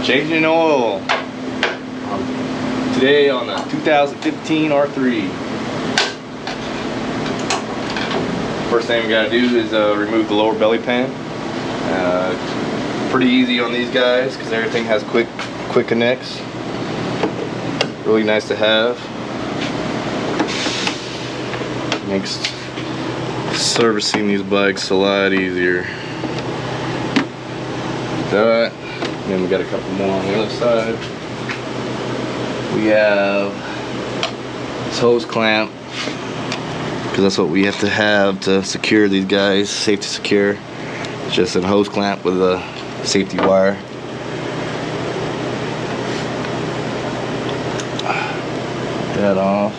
Changing oil. Today on the 2015 R3. First thing we gotta do is remove the lower belly pan. Pretty easy on these guys because everything has quick connects. Really nice to have. Makes servicing these bikes a lot easier. That. And then we got a couple more on the other side. We have this hose clamp, because that's what we have to have to secure these guys, safety secure. It's just a hose clamp with a safety wire. That off.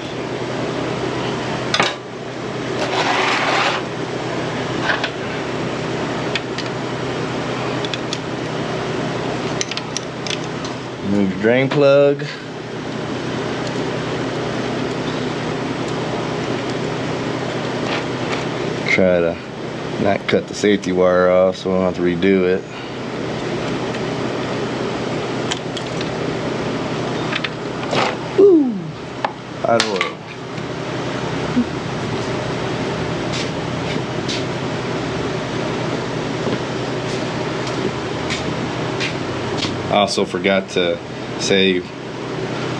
Remove the drain plug. Try to not cut the safety wire off so we don't have to redo it. Woo! Hot oil. I also forgot to say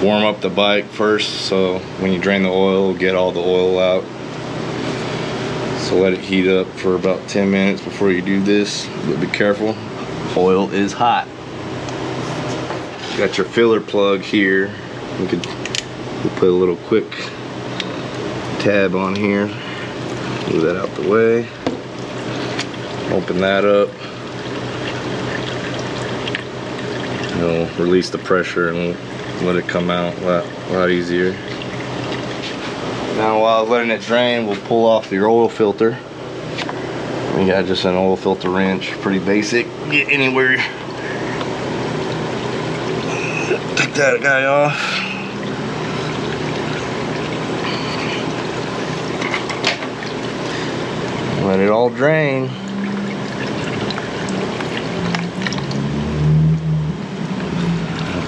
warm up the bike first, so when you drain the oil, get all the oil out. So let it heat up for about 10 minutes before you do this, but be careful, oil is hot. Got your filler plug here. We put a little quick tab on here. Move that out the way. Open that up. It'll release the pressure and let it come out a lot easier. Now while letting it drain, we'll pull off your oil filter. We got just an oil filter wrench, pretty basic. Get anywhere. Take that guy off. Let it all drain.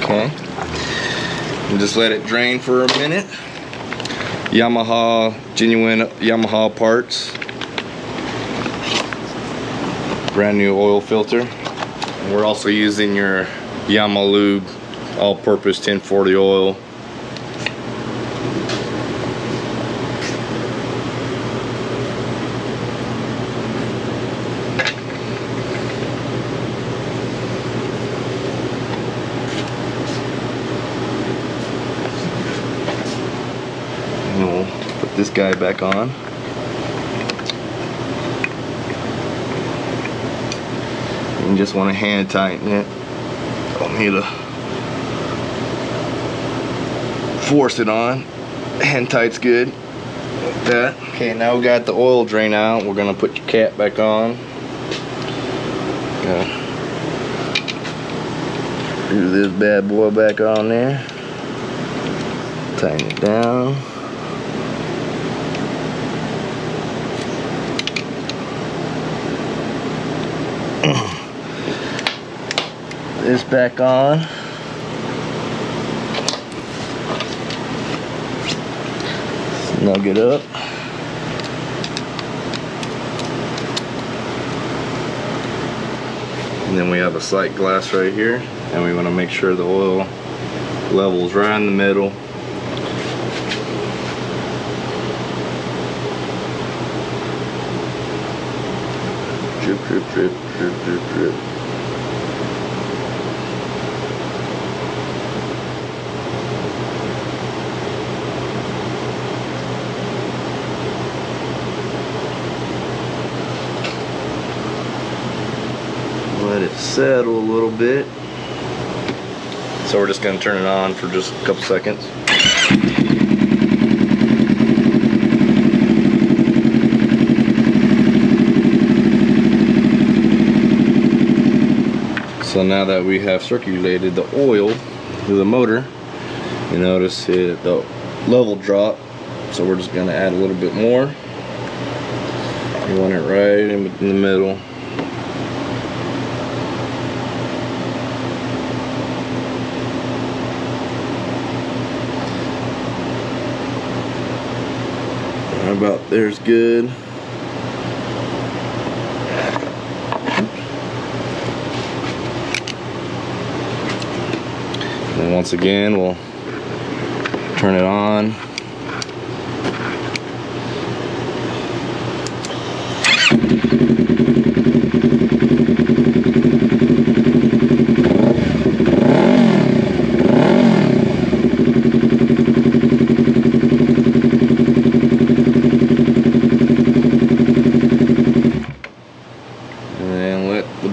Okay. And just let it drain for a minute. Yamaha, genuine Yamaha parts. Brand new oil filter. And we're also using your Yamalube all-purpose 1040 oil. And we'll put this guy back on. You just want to hand tighten it. Don't need to force it on. Hand tight's good. Like that. Okay, now we got the oil drain out. We're gonna put your cap back on. Do this bad boy back on there. Tighten it down. This back on. Snug it up. And then we have a sight glass right here, and we want to make sure the oil level's right in the middle. Drip, drip, drip, drip, drip, drip. Let it settle a little bit. So we're just going to turn it on for just a couple seconds. So now that we have circulated the oil through the motor, you notice the level drop. So we're just going to add a little bit more. You want it right in the About there's good. And once again, we'll turn it on.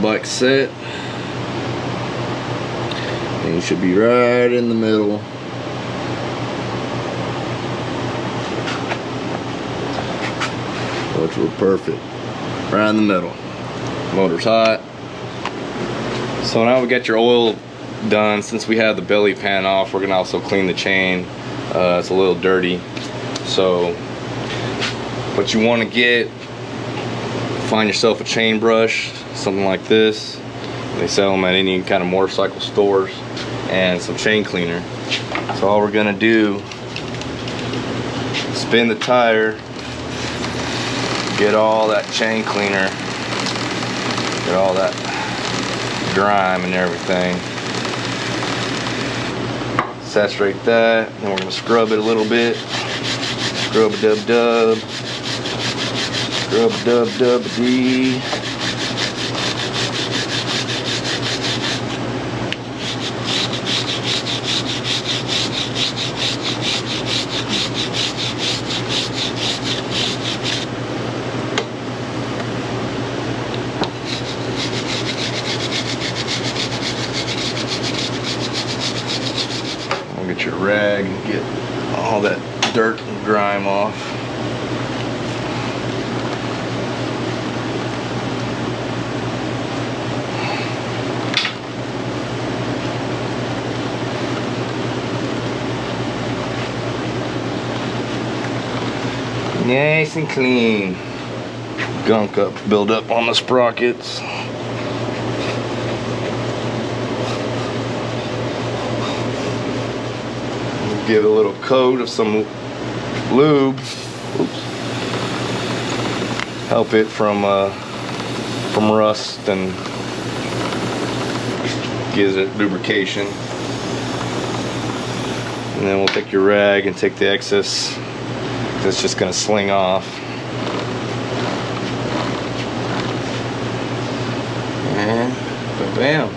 Bike set, and you should be right in the middle. Which will perfect, right in the middle. Motor's hot. So now we got your oil done. Since we have the belly pan off, we're gonna also clean the chain. It's a little dirty, so what you want to get, find yourself a chain brush, something like this. They sell them at any kind of motorcycle stores, and some chain cleaner. So all we're gonna do, spin the tire, get all that chain cleaner, get all that grime and everything, saturate that, and we're gonna scrub it a little bit. Scrub a dub dub, scrub a dub dub dee. Get your rag and get all that dirt and grime off. Nice and clean. Gunk up, build up on the sprockets. Give it a little coat of some lube. Oops. Help it from rust and gives it lubrication. And then we'll take your rag and take the excess. It's just gonna sling off. And bam.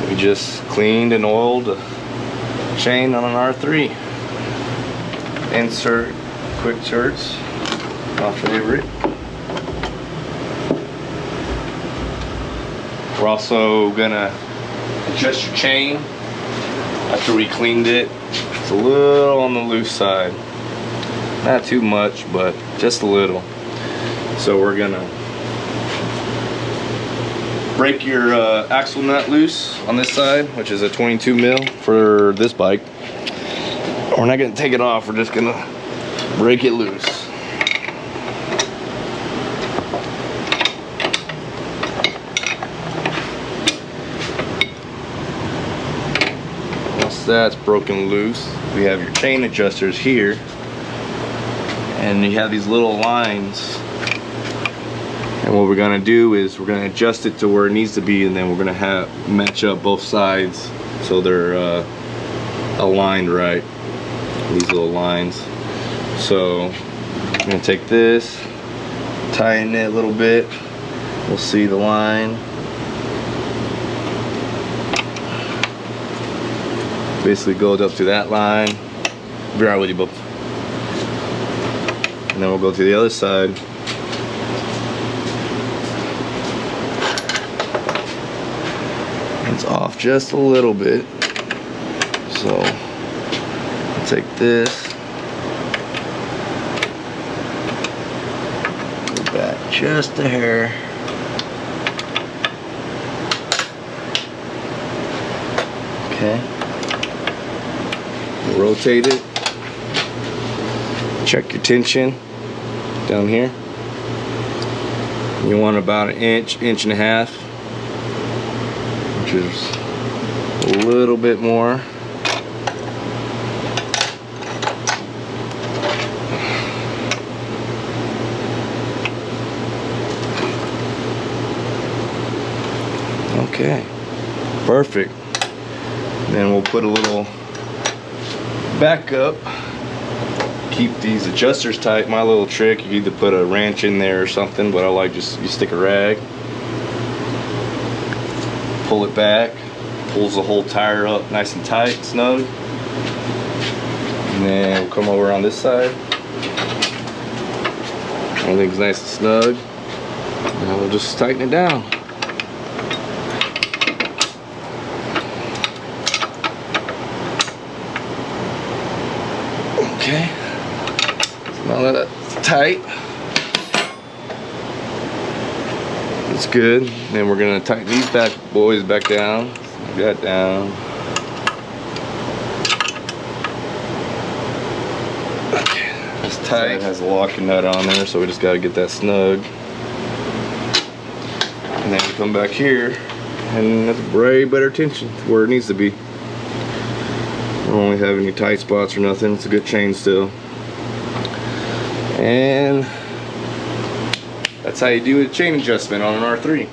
We just cleaned and oiled chain on an R3. Insert quick shirts, my favorite. We're also gonna adjust your chain after we cleaned it. It's a little on the loose side, not too much, but just a little. So we're gonna break your axle nut loose on this side, which is a 22 mil for this bike. We're not gonna take it off, we're just gonna break it loose. Once that's broken loose, we have your chain adjusters here, and you have these little lines. And what we're gonna do is we're gonna adjust it to where it needs to be, and then we're gonna match up both sides so they're aligned right. These little lines. So I'm gonna take this, tighten it a little bit. We'll see the line. Basically goes up to that line. Be right with you, bub. And then we'll go to the other side. It's off just a little bit, so I'll take this, go back just a hair, okay, rotate it, check your tension down here. You want about an inch, inch and a half, which is a little bit more. Okay, perfect. Then we'll put a little backup. Keep these adjusters tight. My little trick, you either put a wrench in there or something, but I like just you stick a rag, pull it back, pulls the whole tire up nice and tight, snug. And then we'll come over on this side. Everything's nice and snug. Now we'll just tighten it down. Okay. Now that it's tight, it's good. Then we're gonna tighten these boys back down. That down. Okay, it's tight. It has a locking nut on there, so we just gotta get that snug. And then we come back here, and that's way better tension where it needs to be. I don't really have any tight spots or nothing. It's a good chain still. And that's how you do a chain adjustment on an R3.